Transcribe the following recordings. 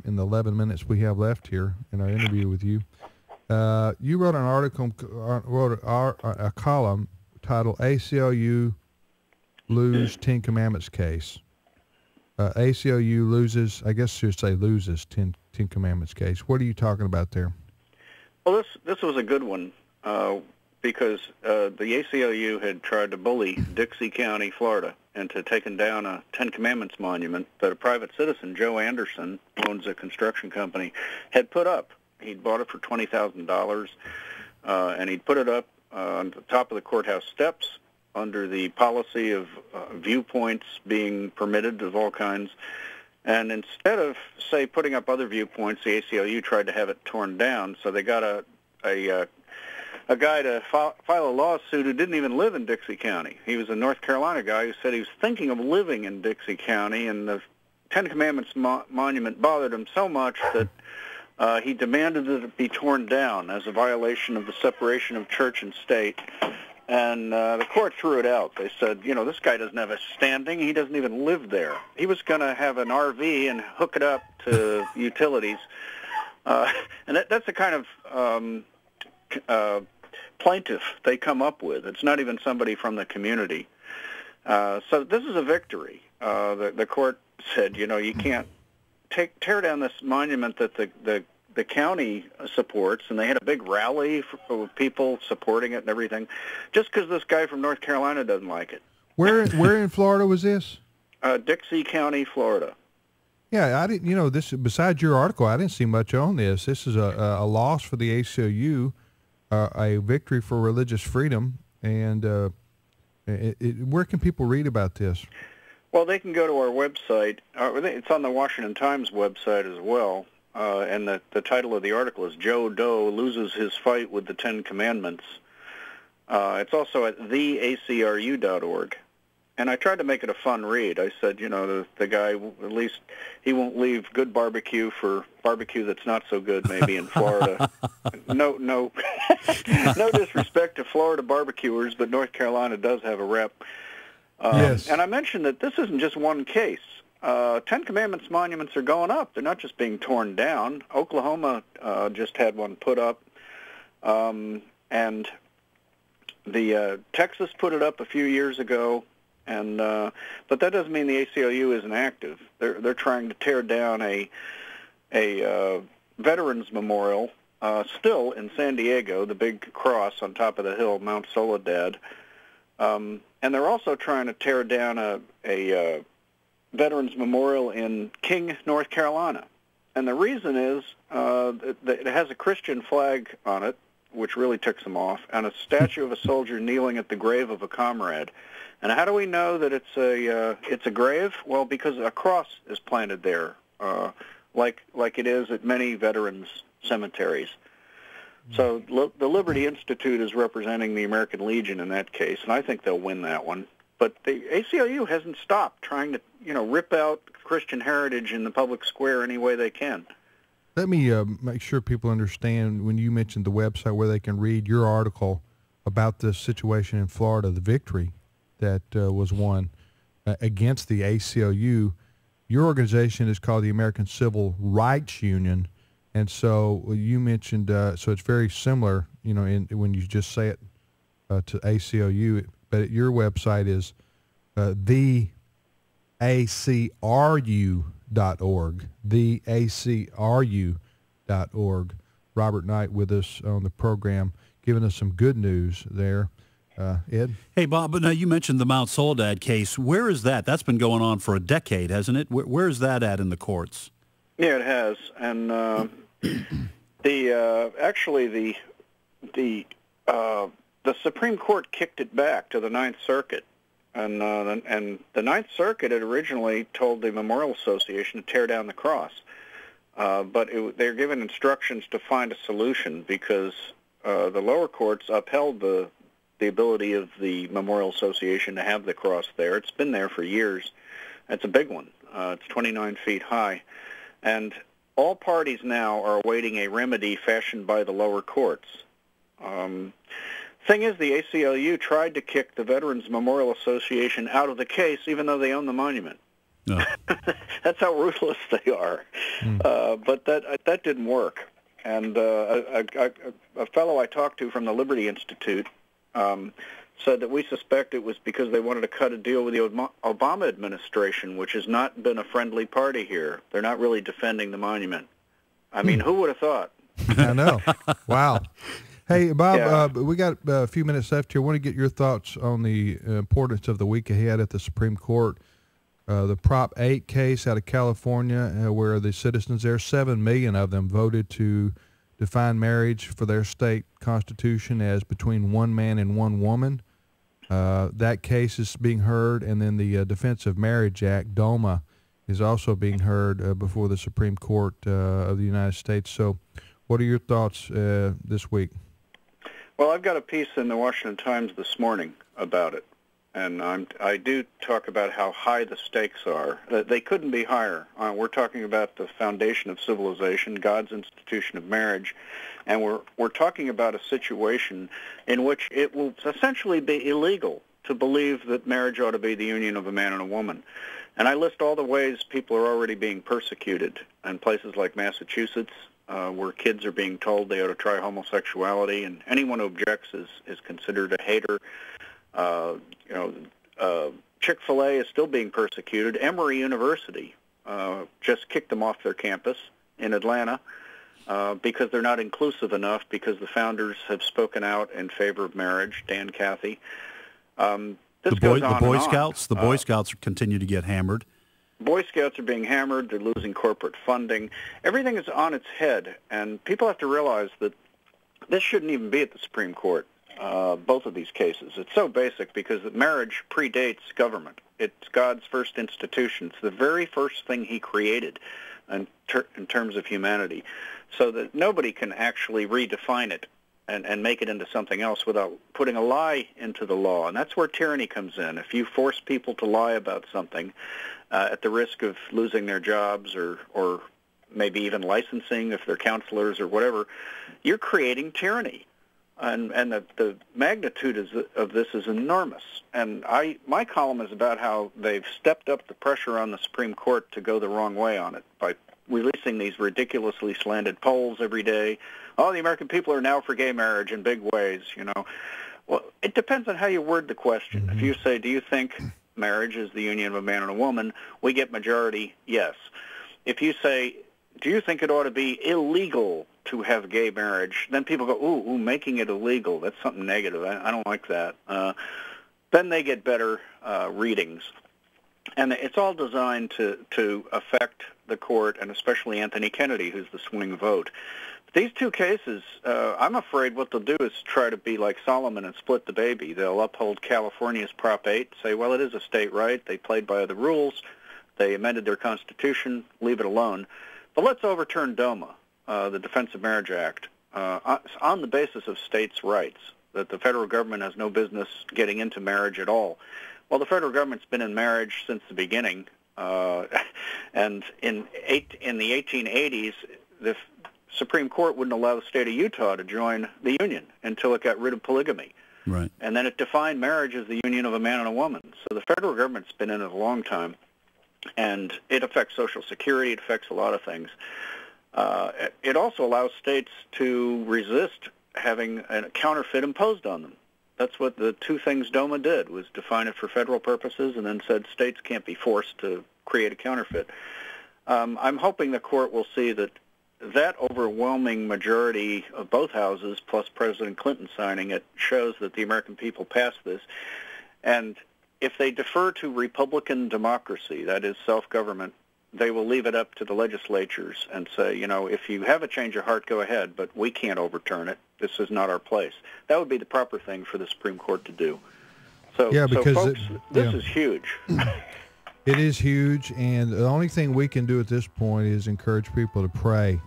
in the 11 minutes we have left here in our interview with you. You wrote an article, a column titled ACLU Lose 10 Commandments Case. ACLU loses, I guess you should say loses 10 Commandments case. What are you talking about there? Well, this was a good one because the ACLU had tried to bully Dixie County, Florida, into taking down a Ten Commandments monument that a private citizen, Joe Anderson, who owns a construction company, had put up. He'd bought it for $20,000, and he'd put it up on the top of the courthouse steps under the policy of viewpoints being permitted of all kinds. And instead of, say, putting up other viewpoints, the ACLU tried to have it torn down. So they got a guy to file a lawsuit who didn't even live in Dixie County. He was a North Carolina guy who said he was thinking of living in Dixie County, and the Ten Commandments monument bothered him so much that he demanded that it be torn down as a violation of the separation of church and state. And the court threw it out. They said, this guy doesn't have a standing. He doesn't even live there. He was going to have an RV and hook it up to utilities. And that's the kind of plaintiff they come up with. It's not even somebody from the community. So this is a victory. The court said, you can't tear down this monument that the county supports, and they had a big rally for people supporting it and everything, just because this guy from North Carolina doesn't like it. Where in Florida was this? Dixie County, Florida. Yeah, I didn't. This besides your article, I didn't see much on this. This is a loss for the ACLU, a victory for religious freedom, and where can people read about this? Well, they can go to our website. It's on the Washington Times website as well. And the title of the article is Joe Doe Loses His Fight with the Ten Commandments. It's also at theacru.org. And I tried to make it a fun read. I said, the guy, at least he won't leave good barbecue for barbecue that's not so good maybe in Florida. No no disrespect to Florida barbecuers, but North Carolina does have a rep. Yes. And I mentioned that this isn't just one case. Ten Commandments monuments are going up. They're not just being torn down. Oklahoma just had one put up, and the Texas put it up a few years ago. And but that doesn't mean the ACLU isn't active. They're trying to tear down a veterans memorial still in San Diego, the big cross on top of the hill, Mount Soledad, and they're also trying to tear down a Veterans Memorial in King, North Carolina. And the reason is that it has a Christian flag on it, which really ticks them off, and a statue of a soldier kneeling at the grave of a comrade. And how do we know that it's a grave? Well, because a cross is planted there, like it is at many veterans' cemeteries. So the Liberty Institute is representing the American Legion in that case, and I think they'll win that one. But the ACLU hasn't stopped trying to, rip out Christian heritage in the public square any way they can. Let me make sure people understand, when you mentioned the website where they can read your article about this situation in Florida, the victory that was won against the ACLU. Your organization is called the American Civil Rights Union, and so you mentioned, so it's very similar, when you just say it to ACLU. But your website is theacru.org, theacru.org. Robert Knight with us on the program, giving us some good news there. Ed? Hey, Bob, but now you mentioned the Mount Soledad case. Where is that? That's been going on for a decade, hasn't it? Where is that at in the courts? Yeah, it has. And the Supreme Court kicked it back to the Ninth Circuit, and the Ninth Circuit had originally told the Memorial Association to tear down the cross, but they're given instructions to find a solution because the lower courts upheld the ability of the Memorial Association to have the cross there. It's been there for years. It's a big one. It's 29 feet high, and all parties now are awaiting a remedy fashioned by the lower courts. Thing is, the ACLU tried to kick the Veterans Memorial Association out of the case, even though they own the monument. No. That's how ruthless they are. But that didn't work. And a fellow I talked to from the Liberty Institute said that we suspect it was because they wanted to cut a deal with the Obama administration, which has not been a friendly party here. They're not really defending the monument. I mean, who would have thought? I know. Wow. Hey, Bob, we got a few minutes left here. I want to get your thoughts on the importance of the week ahead at the Supreme Court. The Prop 8 case out of California, where the citizens there, 7 million of them, voted to define marriage for their state constitution as between one man and one woman. That case is being heard, and then the Defense of Marriage Act, DOMA, is also being heard before the Supreme Court of the United States. So what are your thoughts this week? Well, I've got a piece in the Washington Times this morning about it, and I do talk about how high the stakes are. They couldn't be higher. We're talking about the foundation of civilization, God's institution of marriage, and we're talking about a situation in which it will essentially be illegal to believe that marriage ought to be the union of a man and a woman. And I list all the ways people are already being persecuted in places like Massachusetts, where kids are being told they ought to try homosexuality, and anyone who objects is considered a hater. Chick-fil-A is still being persecuted. Emory University just kicked them off their campus in Atlanta because they're not inclusive enough, because the founders have spoken out in favor of marriage, Dan Cathy. The Boy Scouts continue to get hammered. Boy Scouts are being hammered. They're losing corporate funding. Everything is on its head, and people have to realize that this shouldn't even be at the Supreme Court, both of these cases. It's so basic because marriage predates government. It's God's first institution. It's the very first thing he created in terms of humanity, so that nobody can actually redefine it and make it into something else without putting a lie into the law. And that's where tyranny comes in. If you force people to lie about something at the risk of losing their jobs or maybe even licensing if they're counselors or whatever, you're creating tyranny. And the magnitude of this is enormous. And my column is about how they've stepped up the pressure on the Supreme Court to go the wrong way on it by releasing these ridiculously slanted polls every day. Oh, the American people are now for gay marriage in big ways, Well, it depends on how you word the question. If you say, do you think marriage is the union of a man and a woman, we get majority yes. If you say, do you think it ought to be illegal to have gay marriage, then people go, ooh, making it illegal, that's something negative. I don't like that. Then they get better readings. And it's all designed to affect the court, and especially Anthony Kennedy, who's the swing vote. These two cases, I'm afraid what they'll do is try to be like Solomon and split the baby. They'll uphold California's Prop 8, say, well, it is a state right. They played by the rules. They amended their Constitution. Leave it alone. But let's overturn DOMA, the Defense of Marriage Act, on the basis of states' rights, that the federal government has no business getting into marriage at all. Well, the federal government's been in marriage since the beginning, and in the 1880s, the Supreme Court wouldn't allow the state of Utah to join the union until it got rid of polygamy. Right. And then it defined marriage as the union of a man and a woman. So the federal government's been in it a long time, and it affects Social Security. It affects a lot of things. It also allows states to resist having a counterfeit imposed on them. That's what the two things DOMA did, was define it for federal purposes and then said states can't be forced to create a counterfeit. I'm hoping the court will see that overwhelming majority of both houses, plus President Clinton signing it, shows that the American people passed this. And if they defer to Republican democracy, that is self-government, they will leave it up to the legislatures and say, if you have a change of heart, go ahead, but we can't overturn it. This is not our place. That would be the proper thing for the Supreme Court to do. So, folks, this is huge. It is huge, and the only thing we can do at this point is encourage people to pray.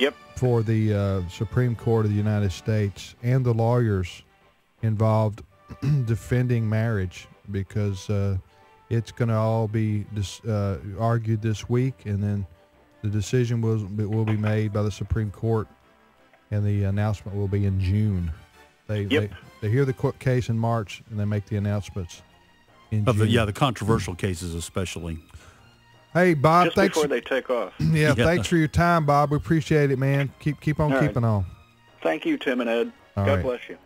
Yep. For the Supreme Court of the United States and the lawyers involved defending marriage, because it's going to all be argued this week, and then the decision will be made by the Supreme Court, and the announcement will be in June. They hear the court case in March, and they make the announcements in June. The controversial cases especially. Hey, Bob, just thanks. before they take off. Yeah, thanks for your time, Bob. We appreciate it, man. Keep on All right. keeping on. Thank you, Tim and Ed. All God right. bless you.